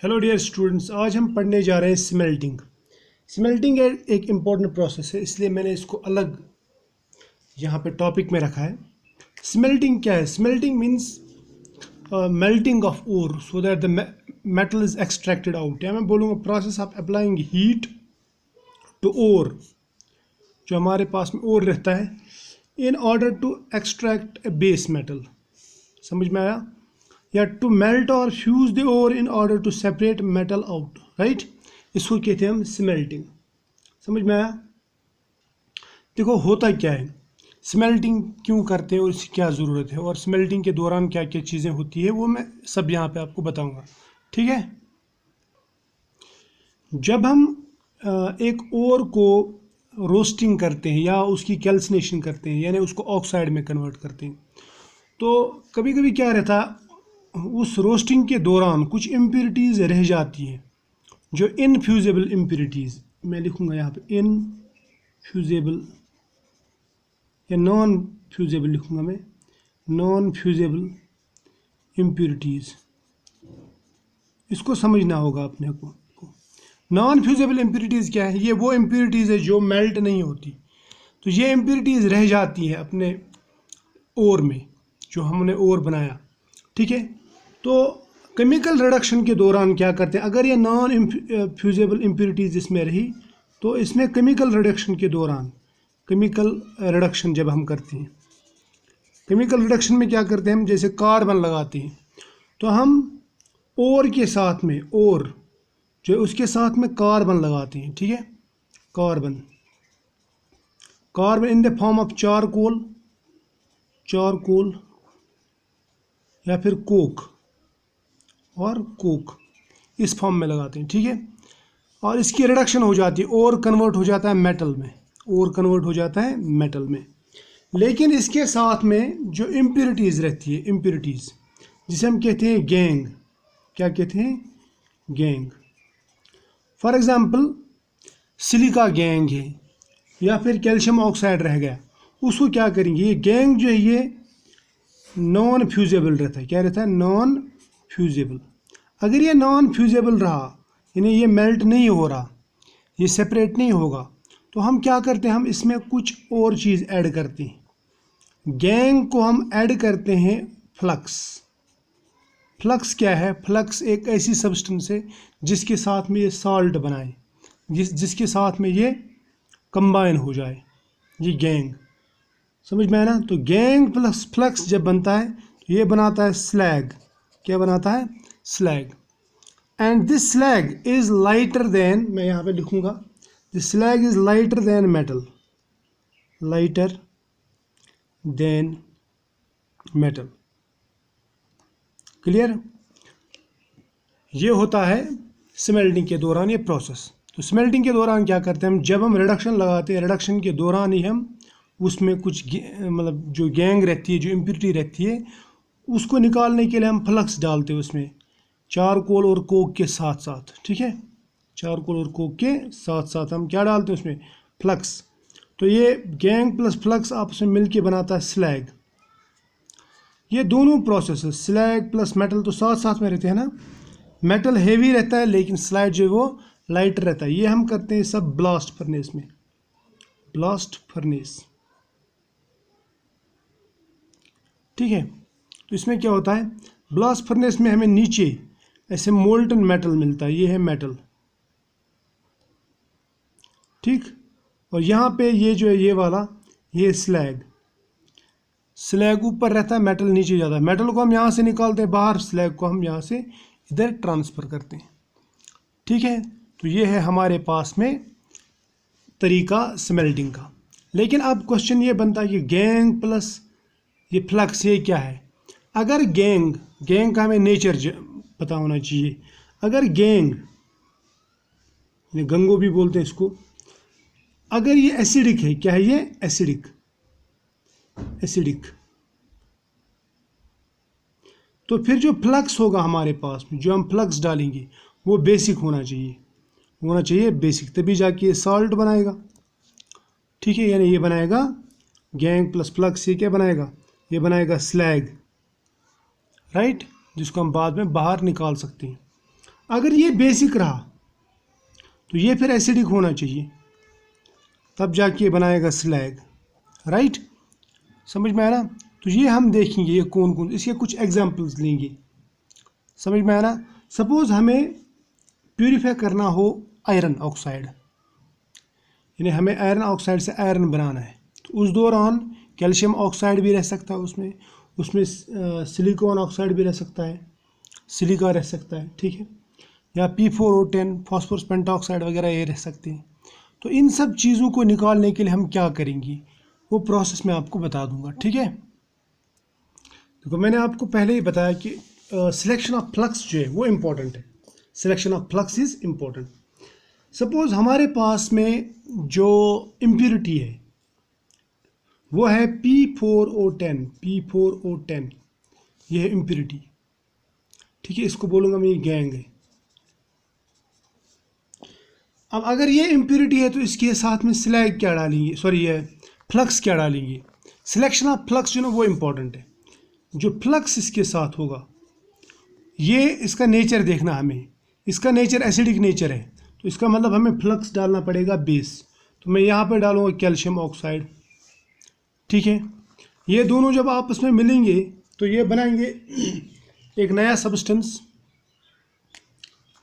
Hello dear students, आज हम पढ़ने जा रहे हैं स्मेल्टिंग। स्मेल्टिंग एक इम्पॉर्टेंट प्रोसेस है, इसलिए मैंने इसको अलग यहाँ पे टॉपिक में रखा है। स्मेल्टिंग क्या है? Smelting means melting of ore so that the metal is extracted out. या मैं बोलूँगा process of applying heat to ore, जो हमारे पास में ओर रहता है, in order to extract a base metal. समझ में आया? या to melt or fuse the ore in order to separate metal out, right. इसको कहते हैं हम स्मेल्टिंग। समझ में आया? देखो होता क्या है, स्मेल्टिंग क्यों करते हैं और इसकी क्या ज़रूरत है, और स्मेल्टिंग के दौरान क्या क्या चीज़ें होती है, वो मैं सब यहाँ पे आपको बताऊंगा। ठीक है। जब हम एक ओर को रोस्टिंग करते हैं या उसकी कैल्सिनेशन करते हैं, यानी उसको ऑक्साइड में कन्वर्ट करते हैं, तो कभी कभी क्या रहता है, उस रोस्टिंग के दौरान कुछ इम्प्योरिटीज़ रह जाती हैं, जो इनफ्यूजेबल इम्प्योरिटीज़, मैं लिखूँगा यहाँ पे इनफ्यूजेबल या नॉन फ्यूजेबल लिखूँगा मैं, नॉन फ्यूजेबल इम्प्योरिटीज़। इसको समझना होगा अपने को। नॉन फ्यूजेबल इम्प्योरिटीज़ क्या है? ये वो इम्प्योरिटीज़ है जो मेल्ट नहीं होती, तो ये इम्प्योरिटीज़ रह जाती है अपने ओर में, जो हमने ओर बनाया। ठीक है। तो केमिकल रिडक्शन के दौरान क्या करते हैं, अगर ये नॉन फ्यूजेबल इम्प्योरिटीज़ इसमें रही, तो इसमें केमिकल रिडक्शन के दौरान, केमिकल रिडक्शन जब हम करते हैं, केमिकल रिडक्शन में क्या करते हैं हम, जैसे कार्बन लगाते हैं, तो हम ओर के साथ में, ओर जो उसके साथ में कार्बन लगाते हैं। ठीक है। Carbon in the form of charcoal या फिर कोक इस फॉर्म में लगाते हैं। ठीक है। और इसकी रिडक्शन हो जाती है, और कन्वर्ट हो जाता है मेटल में, लेकिन इसके साथ में जो इम्प्योरिटीज़ रहती है, इम्प्योरिटीज़ जिसे हम कहते हैं गैंग, क्या कहते हैं? Gang. For example silica gang है, या फिर कैल्शियम ऑक्साइड रह गया, उसको क्या करेंगे, ये गैंग जो है ये नॉन फ्यूजेबल रहता है। क्या रहता है? Non fusible. अगर ये नॉन फ्यूजेबल रहा, यानी ये मेल्ट नहीं हो रहा, ये सेपरेट नहीं होगा, तो हम क्या करते हैं, हम इसमें कुछ और चीज़ ऐड करते हैं। गैंग को हम ऐड करते हैं फ्लक्स। फ्लक्स क्या है? फ्लक्स एक ऐसी सब्सटेंस है जिसके साथ में ये साल्ट बनाए, जिसके साथ में ये कंबाइन हो जाए, ये गैंग। समझ में आया ना? तो गैंग प्लस फ्लक्स जब बनता है, तो ये बनाता है स्लैग। क्या बनाता है? Slag. And this slag is lighter than, मैं यहाँ पे लिखूँगा, this slag is lighter than metal, lighter than metal. Clear? ये होता है स्मेल्टिंग के दौरान ये प्रोसेस। तो स्मेल्टिंग के दौरान क्या करते हैं हम, जब हम रिडक्शन लगाते हैं, रिडक्शन के दौरान ही हम उसमें कुछ मतलब जो गैंग रहती है, जो इम्प्योरिटी रहती है, उसको निकालने के लिए हम फ्लक्स डालते हैं उसमें, चारकोल और कोक के साथ साथ। ठीक है। चारकोल और कोक के साथ साथ हम क्या डालते हैं उसमें? फ्लक्स। तो ये गैंग प्लस फ्लक्स आपस में मिलके बनाता है स्लैग। ये दोनों प्रोसेस, स्लैग प्लस मेटल, तो साथ साथ में रहते हैं ना। मेटल हेवी रहता है, लेकिन स्लैग जो है वो लाइटर रहता है। ये हम करते हैं सब ब्लास्ट फर्नेस में, ब्लास्ट फर्नेस। ठीक है। तो इसमें क्या होता है, ब्लास्ट फर्नेस में हमें नीचे ऐसे मोल्टन मेटल मिलता है, ये है मेटल। ठीक। और यहाँ पे ये जो है, ये वाला, ये स्लैग ऊपर रहता है, मेटल नीचे जाता है। मेटल को हम यहाँ से निकालते हैं बाहर, स्लैग को हम यहाँ से इधर ट्रांसफ़र करते हैं। ठीक है। तो ये है हमारे पास में तरीका स्मेल्टिंग का। लेकिन अब क्वेश्चन ये बनता है कि गैंग प्लस ये फ्लक्स, ये क्या है? अगर गैंग का हमें नेचर पता होना चाहिए। अगर गैंग, गंगो भी बोलते हैं इसको, अगर ये एसिडिक है, क्या है ये? एसिडिक, तो फिर जो फ्लक्स होगा हमारे पास में, जो हम फ्लक्स डालेंगे, वो बेसिक होना चाहिए बेसिक, तभी जाके ये सॉल्ट बनाएगा। ठीक है। यानी ये बनाएगा गैंग प्लस फ्लक्स, ये क्या बनाएगा? ये बनाएगा स्लैग, राइट, जिसको हम बाद में बाहर निकाल सकते हैं। अगर ये बेसिक रहा तो ये फिर एसिडिक होना चाहिए, तब जाके बनाएगा स्लैग, राइट। समझ में आया ना। तो ये हम देखेंगे ये कौन कौन, इसके कुछ एग्जांपल्स लेंगे, समझ में आया ना। सपोज हमें प्यूरिफाई करना हो आयरन ऑक्साइड, यानी हमें आयरन ऑक्साइड से आयरन बनाना है, तो उस दौरान कैल्शियम ऑक्साइड भी रह सकता है उसमें, उसमें सिलिकॉन ऑक्साइड भी रह सकता है, सिलिका रह सकता है, ठीक है, या P4O10 फॉस्फोरस पेंटाऑक्साइड वगैरह ये रह सकते हैं। तो इन सब चीज़ों को निकालने के लिए हम क्या करेंगे, वो प्रोसेस मैं आपको बता दूंगा, ठीक है। देखो मैंने आपको पहले ही बताया कि सिलेक्शन ऑफ फ्लक्स जो है वो इम्पोर्टेंट है, selection of flux is important. Suppose हमारे पास में जो इम्प्योरिटी है वो है P4O10, P4O10 ये है इम्प्योरिटी, ठीक है, इसको बोलूँगा मैं ये गैंग है। अब अगर ये इम्प्योरिटी है तो इसके साथ में स्लैग क्या डालेंगे, सॉरी ये फ्लक्स क्या डालेंगे। सिलेक्शन ऑफ फ्लक्स जो ना वो इम्पोर्टेंट है, जो फ्लक्स इसके साथ होगा ये इसका नेचर देखना हमें, इसका नेचर एसिडिक नेचर है, तो इसका मतलब हमें फ्लक्स डालना पड़ेगा बेस, तो मैं यहाँ पे डालूँगा कैल्शियम ऑक्साइड, ठीक है। ये दोनों जब आपस में मिलेंगे तो ये बनाएंगे एक नया सब्सटेंस,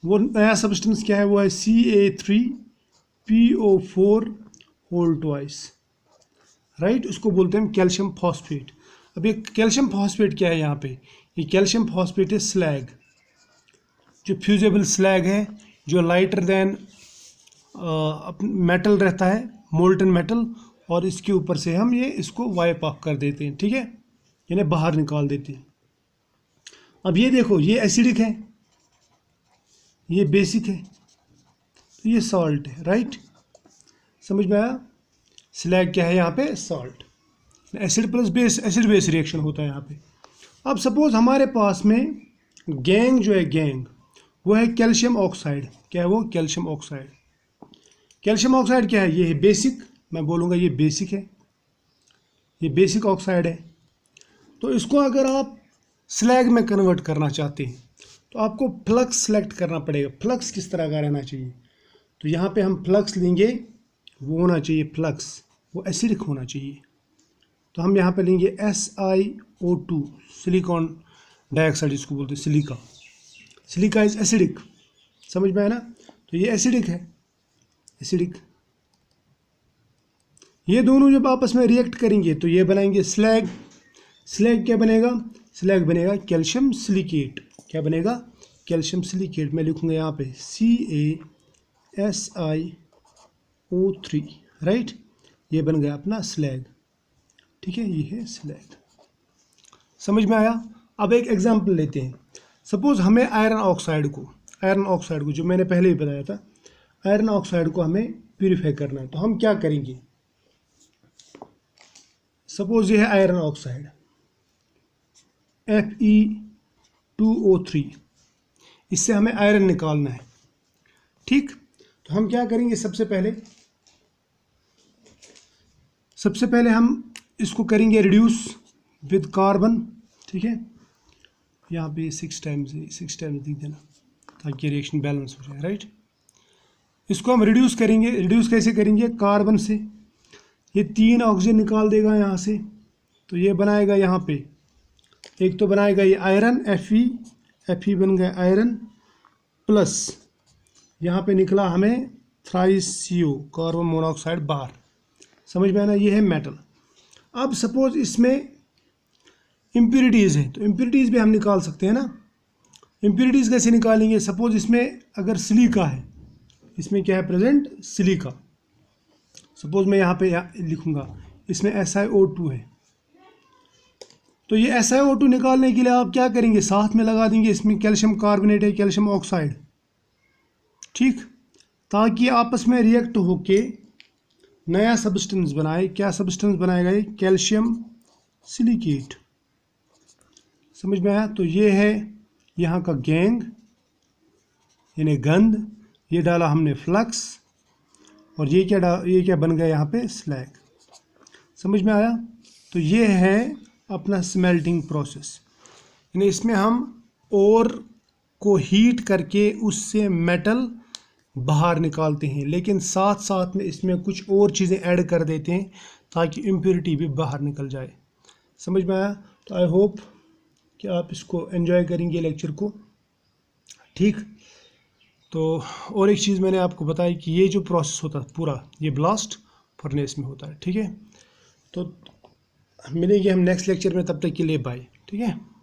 वो नया सब्सटेंस क्या है, वो है Ca3PO4 होल ट्वाइस, राइट, उसको बोलते हैं कैल्शियम फॉस्फेट। अब ये कैल्शियम फॉस्फेट क्या है यहाँ पे, ये कैल्शियम फॉस्फेट है स्लैग, जो फ्यूजेबल स्लैग है, जो लाइटर देन मेटल रहता है, मोल्टन मेटल, और इसके ऊपर से हम ये इसको वाइप ऑफ कर देते हैं, ठीक है, यानी बाहर निकाल देते हैं। अब ये देखो ये एसिडिक है, ये बेसिक है, तो ये सॉल्ट है, राइट, समझ में आया। स्लैग क्या है यहाँ पे, salt, acid plus base, acid base reaction होता है यहाँ पे। अब सपोज हमारे पास में गैंग जो है, गैंग वो है कैल्शियम ऑक्साइड, क्या है वो, कैल्शियम ऑक्साइड। कैल्शियम ऑक्साइड क्या है, ये है बेसिक, मैं बोलूँगा ये बेसिक है, ये बेसिक ऑक्साइड है। तो इसको अगर आप स्लैग में कन्वर्ट करना चाहते हैं तो आपको फ्लक्स सेलेक्ट करना पड़ेगा, फ्लक्स किस तरह का रहना चाहिए। तो यहाँ पे हम फ्लक्स लेंगे, वो होना चाहिए फ्लक्स, वो एसिडिक होना चाहिए। तो हम यहाँ पे लेंगे SiO2, सिलिकॉन डाइऑक्साइड जिसको बोलते हैं, सिलिका, सिलिका इज एसिडिक, समझ में आया ना। तो ये एसिडिक है, एसिडिक। ये दोनों जब आपस में रिएक्ट करेंगे तो ये बनाएंगे स्लैग। स्लैग क्या बनेगा, स्लैग बनेगा कैल्शियम सिलिकेट, क्या बनेगा, कैल्शियम सिलिकेट। मैं लिखूँगा यहाँ पे CaSiO3, राइट, ये बन गया अपना स्लैग, ठीक है, ये है स्लैग, समझ में आया। अब एक एग्जांपल लेते हैं। सपोज हमें आयरन ऑक्साइड को जो मैंने पहले ही बताया था, आयरन ऑक्साइड को हमें प्यूरिफाई करना है, तो हम क्या करेंगे। सपोज ये है आयरन ऑक्साइड Fe2O3, इससे हमें आयरन निकालना है, ठीक। तो हम क्या करेंगे, सबसे पहले हम इसको करेंगे रिड्यूस विद कार्बन, ठीक है, यहाँ पे 6 टाइम्स लिख देना ताकि रिएक्शन बैलेंस हो जाए, राइट। इसको हम रिड्यूस करेंगे, रिड्यूस कैसे करेंगे, कार्बन से, ये 3 ऑक्सीजन निकाल देगा यहाँ से, तो ये बनाएगा यहाँ पे, एक तो बनाएगा ये आयरन Fe बन गया आयरन, प्लस यहाँ पे निकला हमें थ्राइस-CO, कार्बन मोनोऑक्साइड बाहर, समझ में आना, ये है मेटल। अब सपोज इसमें इम्प्योरिटीज़ है, तो इम्प्योरिटीज़ भी हम निकाल सकते हैं ना। इम्प्योरिटीज़ कैसे निकालेंगे, सपोज इसमें अगर सिलिका है, इसमें क्या है प्रेजेंट, सिलिका। सपोज मैं यहाँ पे लिखूँगा इसमें SiO2 है, तो ये SiO2 निकालने के लिए आप क्या करेंगे, साथ में लगा देंगे इसमें कैल्शियम कार्बोनेट है, कैल्शियम ऑक्साइड, ठीक, ताकि आपस में रिएक्ट होके नया सब्सटेंस बनाए। क्या सब्सटेंस बनाएगा ये, कैल्शियम सिलिकेट, समझ में आया। तो ये है यहाँ का गैंग, यानी गंध, ये डाला हमने फ्लक्स, और ये क्या बन गया यहाँ पे, स्लैग, समझ में आया। तो ये है अपना स्मेल्टिंग प्रोसेस, यानी इसमें हम और को हीट करके उससे मेटल बाहर निकालते हैं, लेकिन साथ साथ में इसमें कुछ और चीज़ें ऐड कर देते हैं ताकि इम्प्योरिटी भी बाहर निकल जाए। समझ में आया? तो आई होप कि आप इसको एंजॉय करेंगे लेक्चर को। ठीक, तो और एक चीज़ मैंने आपको बताई कि ये जो प्रोसेस होता है पूरा, ये ब्लास्ट फर्नेस में होता है। ठीक है, तो मिलेंगे हम नेक्स्ट लेक्चर में, तब तक के लिए बाय। ठीक है।